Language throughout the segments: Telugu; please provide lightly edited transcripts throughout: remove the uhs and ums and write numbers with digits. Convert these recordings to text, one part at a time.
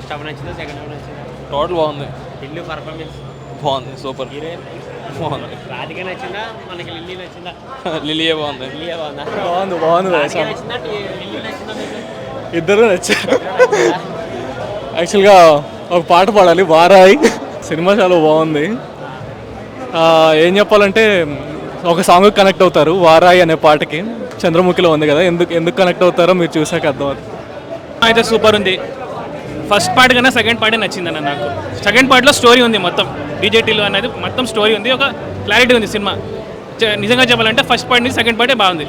ఫస్ట్ హాఫ్ నచ్చిందా, సెకండ్ హాఫ్ నచ్చిందా? టోటల్ బాగుంది. టిల్లు పర్ఫార్మెన్స్ బాగుంది, సూపర్. హీరోయిన్ బాగుంది. రాధిక నచ్చిందా, మనకి లిల్లీ నచ్చిందా? లిలియే బాగుంది. లిల్లీ బాగుందా? బాగుంది రాధిక నచ్చిందా, లిల్లీ నచ్చిందా మీకు? ఇద్దరు నచ్చారు. యాక్చువల్గా ఒక పాట పాడాలి, వారాయి. సినిమా చాలా బాగుంది. ఏం చెప్పాలంటే ఒక సాంగ్ కనెక్ట్ అవుతారు, వారాయి అనే పాటకి. చంద్రముఖిలో ఉంది కదా, ఎందుకు కనెక్ట్ అవుతారో మీరు చూసాక అర్థమవుతుంది. అయితే సూపర్ ఉంది. ఫస్ట్ పార్ట్ కన్నా సెకండ్ పార్టే నచ్చిందన్న నాకు. సెకండ్ పార్ట్లో స్టోరీ ఉంది, మొత్తం డీజేటీలు అనేది మొత్తం స్టోరీ ఉంది, ఒక క్లారిటీ ఉంది సినిమా. నిజంగా చెప్పాలంటే ఫస్ట్ పార్ట్ నుంచి సెకండ్ పార్టే బాగుంది.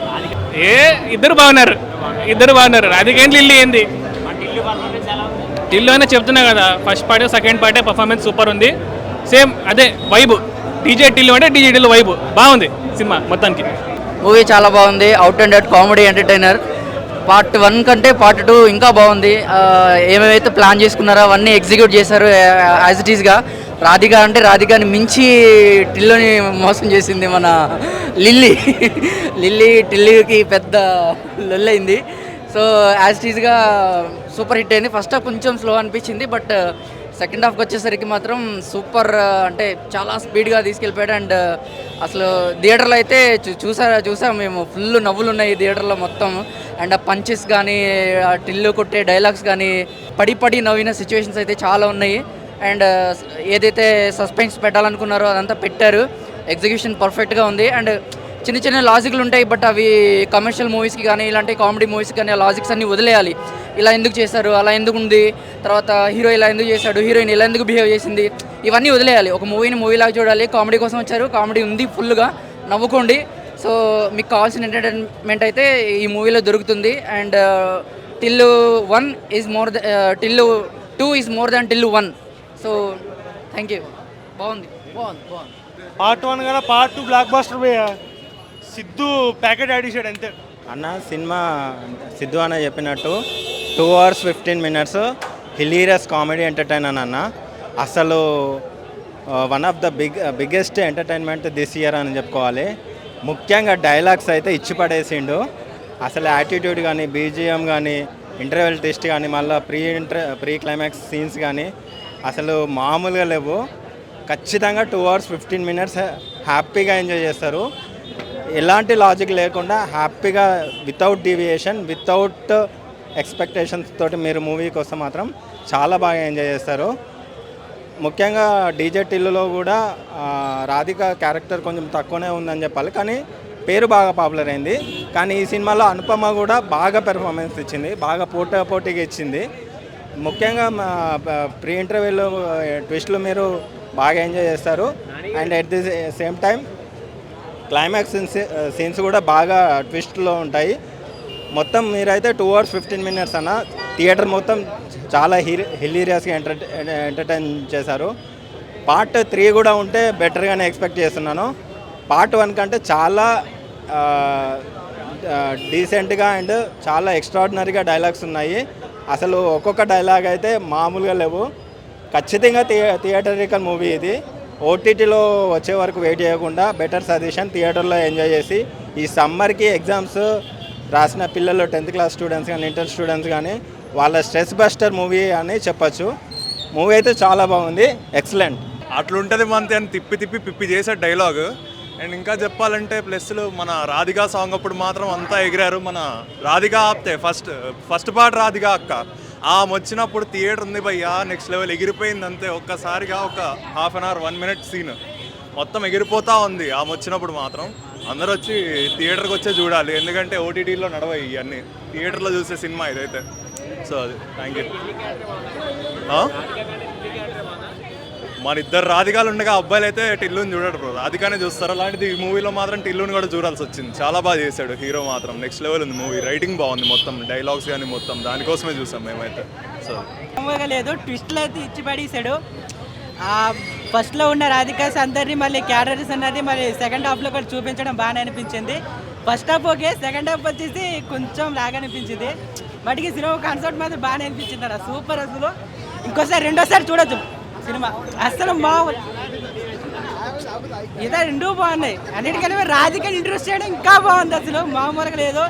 ఇద్దరు బాగున్నారు. రాధికేం లిల్లీ ఏంది? టిల్లు అయినా చెప్తున్నా కదా, ఫస్ట్ పార్ట్ సెకండ్ పార్టే పర్ఫార్మెన్స్ సూపర్ ఉంది. సేమ్ అదే వైబ్, డీజే టిల్లు అంటే డీజే టిల్లు వైబ్ బాగుంది సినిమా మొత్తానికి. మూవీ చాలా బాగుంది, out and out comedy entertainer. Part 1 కంటే పార్ట్ 2 ఇంకా బాగుంది. ఏమేమైతే ప్లాన్ చేసుకున్నారో అవన్నీ ఎగ్జిక్యూట్ చేశారు యాజ్ ఇట్ ఈస్గా. రాధికాని మించి టిల్లుని మోసం చేసింది మన టిల్లీకి పెద్ద లొల్లైంది. సో యాజ్ ఇట్ ఈస్గా సూపర్ హిట్ అయింది. ఫస్ట్ హాఫ్ కొంచెం స్లో అనిపించింది, బట్ సెకండ్ హాఫ్కి వచ్చేసరికి మాత్రం సూపర్, అంటే చాలా స్పీడ్గా తీసుకెళ్ళిపోయాడు. అండ్ అసలు థియేటర్లో అయితే చూసాం మేము, ఫుల్ నవ్వులు ఉన్నాయి థియేటర్లో మొత్తం. అండ్ ఆ పంచెస్ కానీ, టిల్లు కొట్టే డైలాగ్స్ కానీ, పడి నవ్విన సిచ్యువేషన్స్ అయితే చాలా ఉన్నాయి. అండ్ ఏదైతే సస్పెన్స్ పెట్టాలనుకున్నారో అదంతా పెట్టారు. ఎగ్జిక్యూషన్ పర్ఫెక్ట్గా ఉంది. అండ్ చిన్న లాజిక్లు ఉంటాయి, బట్ అవి కమర్షియల్ మూవీస్కి కానీ ఇలాంటి కామెడీ మూవీస్కి కానీ ఆ లాజిక్స్ అన్నీ వదిలేయాలి. ఇలా ఎందుకు చేశారు, అలా ఎందుకు ఉంది, తర్వాత హీరో ఇలా ఎందుకు చేశాడు, హీరోయిన్ ఇలా ఎందుకు బిహేవ్ చేసింది, ఇవన్నీ వదిలేయాలి. ఒక మూవీలాగా చూడాలి. కామెడీ కోసం వచ్చారు, కామెడీ ఉంది, ఫుల్గా నవ్వుకోండి. సో మీకు కావాల్సిన ఎంటర్టైన్మెంట్ అయితే ఈ మూవీలో దొరుకుతుంది. And Tillu 2 is more than Tillu 1. So thank you. బాగుంది. పార్ట్ 1 కదా, పార్ట్ 2 బ్లాక్ బస్టర్ పోయా. సిద్ధు ప్యాకెట్ ఆడిసాడు అంతే అన్న. సినిమా సిద్ధు అన్న చెప్పినట్టు 2 hours 15 minutes hilarious comedy entertainer అన్న. అసలు one of the biggest entertainment this year అని చెప్పుకోవాలి. ముఖ్యంగా డైలాగ్స్ అయితే ఇచ్చి పడేసిండు. అసలు యాటిట్యూడ్ కానీ, బీజిఎం కానీ, ఇంటర్వెల్ టెస్ట్ కానీ, మళ్ళీ ప్రీ క్లైమాక్స్ సీన్స్ కానీ అసలు మామూలుగా లేవు. ఖచ్చితంగా 2 hours 15 minutes హ్యాపీగా ఎంజాయ్ చేస్తారు. ఎలాంటి లాజిక్ లేకుండా హ్యాపీగా, వితౌట్ డీవియేషన్, వితౌట్ ఎక్స్పెక్టేషన్స్ తోటి మీరు మూవీకి వస్తే మాత్రం చాలా బాగా ఎంజాయ్ చేస్తారు. ముఖ్యంగా డీజే టిల్లులో కూడా రాధిక క్యారెక్టర్ కొంచెం తక్కువనే ఉందని చెప్పాలి, కానీ పేరు బాగా పాపులర్ అయింది. కానీ ఈ సినిమాలో అనుపమ కూడా బాగా పెర్ఫార్మెన్స్ ఇచ్చింది, బాగా పోటీగా ఇచ్చింది. ముఖ్యంగా ప్రీ ఇంటర్వ్యూలో ట్విస్ట్లు మీరు బాగా ఎంజాయ్ చేస్తారు. And at the same time climax scenes కూడా బాగా ట్విస్ట్లో ఉంటాయి. మొత్తం మీరైతే 2 hours 15 minutes అన్న. థియేటర్ మొత్తం చాలా హిలీరియస్గా ఎంటర్టైన్ చేశారు. పార్ట్ 3 కూడా ఉంటే బెటర్గానే ఎక్స్పెక్ట్ చేస్తున్నాను. పార్ట్ 1 కంటే చాలా డీసెంట్గా అండ్ చాలా ఎక్స్ట్రాడినరీగా డైలాగ్స్ ఉన్నాయి. అసలు ఒక్కొక్క డైలాగ్ అయితే మామూలుగా లేవు. ఖచ్చితంగా థియేటరికల్ మూవీ ఇది. ఓటీటీలో వచ్చే వరకు వెయిట్ చేయకుండా బెటర్ సజెషన్, థియేటర్లో ఎంజాయ్ చేసి ఈ సమ్మర్కి ఎగ్జామ్స్ రాసిన పిల్లలు 10th class స్టూడెంట్స్ కానీ, ఇంటర్ స్టూడెంట్స్ కానీ వాళ్ళ స్ట్రెస్ బస్టర్ మూవీ అని చెప్పచ్చు. మూవీ అయితే చాలా బాగుంది, ఎక్సలెంట్. అట్లుంటుంది మంతే అని పిప్పి చేసే డైలాగ్. అండ్ ఇంకా చెప్పాలంటే ప్లస్లు మన రాధికా సాంగ్ అప్పుడు మాత్రం అంతా ఎగిరారు. మన రాధికా ఆప్తే ఫస్ట్ పార్ట్ రాధికా అక్క వచ్చినప్పుడు థియేటర్ ఉంది భయ్యా, నెక్స్ట్ లెవెల్ ఎగిరిపోయింది అంతే. ఒక్కసారిగా ఒక 1/2 hour 1 minute సీన్ మొత్తం ఎగిరిపోతూ ఉంది వచ్చినప్పుడు మాత్రం. అందరూ వచ్చి థియేటర్కి వచ్చే చూడాలి, ఎందుకంటే ఓటీటీలో నడవాయి ఇవన్నీ. థియేటర్లో చూసే సినిమా ఇదైతే. సో అది థ్యాంక్ యూ. మన ఇద్దరు రాధికాలు ఉండగా అబ్బాయిలు అయితే టిల్లుని చూడడు బ్రో, రాధికానే చూస్తారు. అలాంటిది ఈ మూవీలో మాత్రం టిల్లుని కూడా చూడాల్సి వచ్చింది. చాలా బాగా చేశాడు హీరో మాత్రం, నెక్స్ట్ లెవెల్ ఉంది మూవీ. రైటింగ్ బాగుంది, మొత్తం డైలాగ్స్ కానీ మొత్తం దానికోసమే చూసాం మేమైతే. సో లేదు, ట్విస్ట్లు అయితే ఇచ్చి పడేసాడు. ఫస్ట్లో ఉన్న రాధికాస్ అందరినీ మళ్ళీ క్యారెక్టర్స్ అన్నది మళ్ళీ సెకండ్ హాఫ్లో కూడా చూపించడం బాగానే అనిపించింది. First half okay, second half వచ్చేసి కొంచెం లాగా అనిపించింది. బట్కి సినిమా కాన్సెప్ట్ మాత్రం బాగానే అనిపించింది అన్న, సూపర్. అసలు ఇంకోసారి రెండోసారి చూడొచ్చు సినిమా. అసలు ఇదే రెండూ బాగున్నాయి. అన్నిటికన్నా రాధిక ఇంట్రెస్ట్ చేయడం ఇంకా బాగుంది, అసలు మామూలుగా లేదు.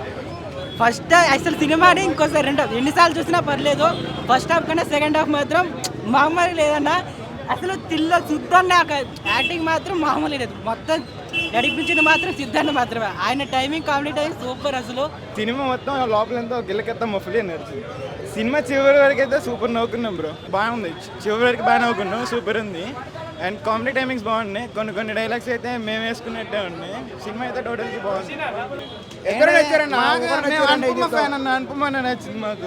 ఫస్ట్ అసలు సినిమాని ఇంకోసారి ఎన్నిసార్లు చూసినా పర్లేదు. ఫస్ట్ హాఫ్ కన్నా సెకండ్ హాఫ్ మాత్రం మామూలు లేదన్నా. అసలు సిద్ధాన్న యాక్టింగ్ మాత్రం మామూలు లేదు. మొత్తం నడిపించింది మాత్రం సిద్ధాన్న మాత్రమే. ఆయన టైమింగ్ కామెడీ టైమింగ్ సూపర్. అసలు సినిమా మొత్తం లోపల ఎంతో గిల్లకెత్తా మఫ్లీ నడిచింది. సినిమా చివరి వరకు అయితే సూపర్ నవ్వుకున్నాం బ్రో, బాగుంది. చివరి వరకు బాగా నవ్వుకున్నాం, సూపర్ ఉంది. అండ్ కామెడీ టైమింగ్స్ బాగున్నాయి. కొన్ని డైలాగ్స్ అయితే మేము వేసుకున్నట్టే ఉన్నాయి. సినిమా అయితే టోటల్గా బాగుంది. అనుపమ ఫ్యాన్ అన్న, అనుపమ నచ్చింది మాకు.